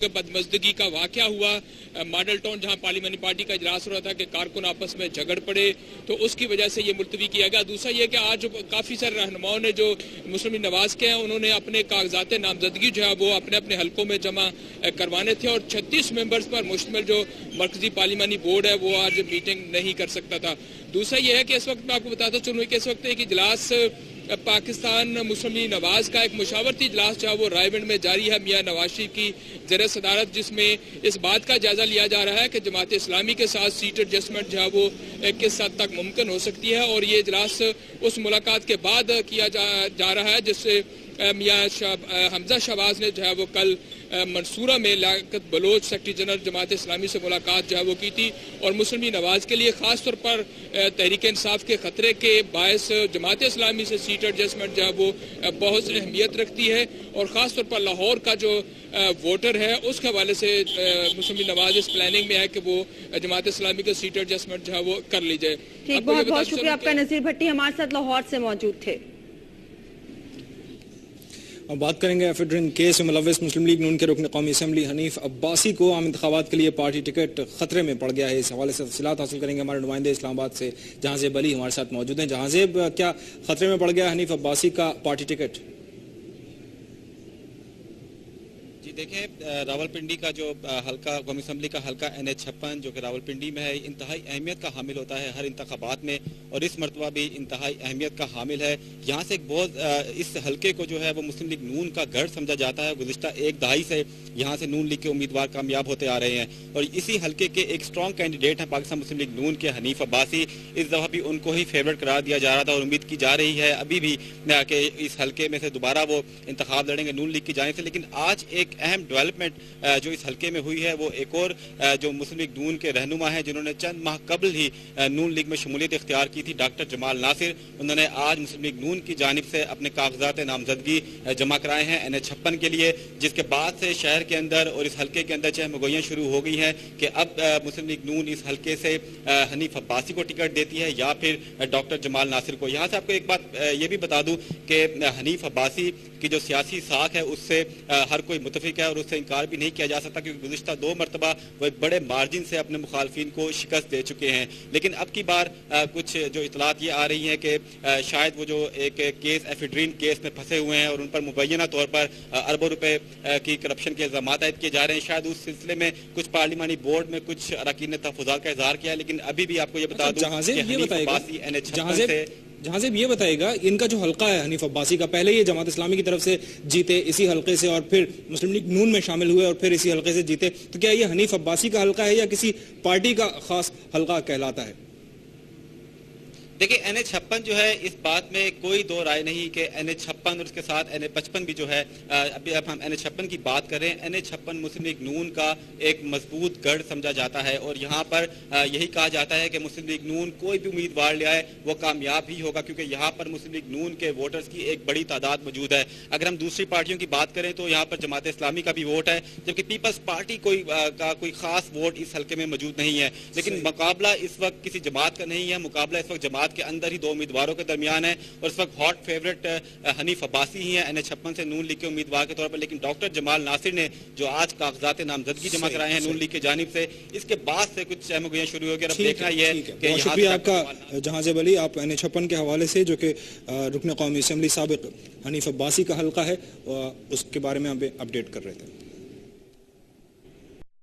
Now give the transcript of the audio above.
बदमज़दगी का वाक़या हुआ मॉडल टाउन, जहां पार्लियामानी पार्टी का इजलास हो रहा था कि कारकुन आपस में झगड़ पड़े, तो उसकी वजह से ये मुलतवी किया गया। दूसरा ये कि आज काफ़ी सारे रहनुमाओं ने जो मुस्लिम लीग नवाज के हैं, उन्होंने अपने कागजात नामजदगी जो है वो अपने अपने हलकों में जमा करवाने थे, और 36 मेंबर्स पर मुश्तमिल जो मरकजी पार्लियामानी बोर्ड है वो आज मीटिंग नहीं कर सकता था। दूसरा ये है कि इस वक्त मैं आपको बताता चलूँ कि इस वक्त एक इजलास पाकिस्तान मुस्लिम लीग नवाज का एक मुशावरती इजलास जो है वो रायगढ़ में जारी है मियां नवाज शरीफ की ज़ेर सदारत, जिसमें इस बात का जायजा लिया जा रहा है कि जमात इस्लामी के साथ सीट एडजस्टमेंट जो है वो किस हद तक मुमकिन हो सकती है। और ये इजलास उस मुलाकात के बाद किया जा रहा है जिससे मियां हमजा शहबाज ने जो है वो कल मंसूरा में Liaquat Bloch secretary general Jamaat Islami से मुलाकात जो है वो की थी, और मुस्लिम लीग नवाज के लिए ख़ास तौर पर तहरीक इंसाफ के ख़तरे के बायस जमात इस्लामी से सीट एडजस्टमेंट जो है वो बहुत अहमियत रखती है, और ख़ास तौर पर लाहौर का जो वोटर है उसके हवाले से मुस्लिम लीग नवाज इस प्लानिंग में है कि वो जमात इस्लामी का सीट एडजस्टमेंट जो है वो कर ली जाए। बहुत बहुत शुक्रिया आपका। नज़ीर भट्टी हमारे साथ लाहौर से मौजूद थे। अब बात करेंगे एफिड्रिन केस में मुलव्वस मुस्लिम लीग नून के रुकन कौमी असम्बली हनीफ अब्बासी को आम इंतखाबात के लिए पार्टी टिकट खतरे में पड़ गया है। इस हवाले से तफसीलात हासिल करेंगे हमारे नुमाइंदे इस्लामाबाद से जहांजेब अली हमारे साथ मौजूद हैं। जहांजेब, क्या खतरे में पड़ गया हनीफ अब्बासी का पार्टी टिकट? देखें, रावलपिंडी का जो हल्का कौमी असम्बली का हल्का NH-56 जो कि रावलपिंडी में है, इंतहाई अहमियत का हामिल होता है हर इंतखाबात में, और इस मरतबा भी इंतहाई अहमियत का हामिल है। यहाँ से एक बहुत इस हल्के को जो है वो मुस्लिम लीग नून का गढ़ समझा जाता है। गुज़िश्ता एक दहाई से यहाँ से नून लीग के उम्मीदवार कामयाब होते आ रहे हैं, और इसी हल्के के एक स्ट्रॉन्ग कैंडिडेट हैं पाकिस्तान मुस्लिम लीग नून के हनीफ अब्बासी। इस दफ़ा भी उनको ही फेवरेट करार दिया जा रहा था, और उम्मीद की जा रही है अभी भी कि इस हल्के में से दोबारा वो इंतखाब लड़ेंगे नून लीग की जानिब से। लेकिन आज एक अहम डेवलपमेंट जो इस हल्के में हुई है वो एक और जो मुस्लिम लीग नून के रहनुमा हैं जिन्होंने चंद माह कबल ही नून लीग में शमूलियत इख्तियार की थी, डॉक्टर जमाल नासिर, उन्होंने आज मुस्लिम लीग नून की जानिब से अपने कागजात नामजदगी जमा कराए हैं NH-56 के लिए, जिसके बाद से शहर के अंदर और इस हल्के के अंदर चहमगोइयाँ शुरू हो गई हैं कि अब मुस्लिम लीग नून इस हल्के से हनीफ अब्बासी को टिकट देती है या फिर डॉक्टर जमाल नासिर को। यहाँ से आपको एक बात ये भी बता दूँ कि हनीफ अब्बासी की जो सियासी साख है उससे हर कोई मुतफिक है, और उससे इनकार भी नहीं किया जा सकता, क्योंकि गुज़िश्ता 2 मरतबा वो एक बड़े मार्जिन से अपने मुखालफिन को शिकस्त दे चुके हैं। लेकिन अब की बार कुछ जो इतलात ये आ रही हैं कि शायद वो जो एक केस एफिड्रिन केस में फंसे हुए हैं और उन पर मुबैना तौर पर अरबों रुपए की करप्शन के इल्ज़ाम आयद किए जा रहे हैं, शायद उस सिलसिले में कुछ पार्लिमानी बोर्ड में कुछ अरकान ने तहफ़्फ़ुज़ात का इजहार किया है। लेकिन अभी भी आपको ये बता दूं कि हनीफ अब्बासी NH-56 से जहाँ से ये बताएगा इनका जो हल्का है हनीफ अब्बासी का, पहले ये जमात इस्लामी की तरफ से जीते इसी हल्के से, और फिर मुस्लिम लीग नून में शामिल हुए और फिर इसी हल्के से जीते, तो क्या ये हनीफ अब्बासी का हल्का है या किसी पार्टी का खास हल्का कहलाता है? देखिए, NH-56 जो है इस बात में कोई दो राय नहीं कि NH-56 और उसके साथ NH-55 भी जो है, अभी अब हम NH-56 की बात कर रहे हैं। NH-56 मुस्लिम लीग नून का एक मजबूत गढ़ समझा जाता है, और यहाँ पर यही कहा जाता है कि मुस्लिम लीग नून कोई भी उम्मीदवार ले आए वो कामयाब ही होगा, क्योंकि यहाँ पर मुस्लिम लीग नून के वोटर्स की एक बड़ी तादाद मौजूद है। अगर हम दूसरी पार्टियों की बात करें तो यहाँ पर जमात इस्लामी का भी वोट है, जबकि पीपल्स पार्टी का कोई खास वोट इस हल्के में मौजूद नहीं है। लेकिन मुकाबला इस वक्त किसी जमात का नहीं है, मुकाबला इस वक्त जमात के अंदर ही 2 उम्मीदवारों के दरमियान है, और इस वक्त हॉट फेवरेट हनीफ अब्बासी ही हैं NH-56 से नून लीग के उम्मीदवार के तौर पर। लेकिन डॉक्टर जमाल नासिर ने जो आज कागजात नामजदगी जमा कराए हैं नून लीग की जानिब से, इसके बाद से कुछ सहमगोइयां शुरू हो गई। अब देखना यह है कि बहुत शुक्रिया आपका जहांजेब अली। आप NH-56 के हवाले से, जो कि रुकन कौमी असम्बली साबिक हनीफ अब्बासी का हल्का है, उसके बारे में हमें अपडेट कर रहे थे।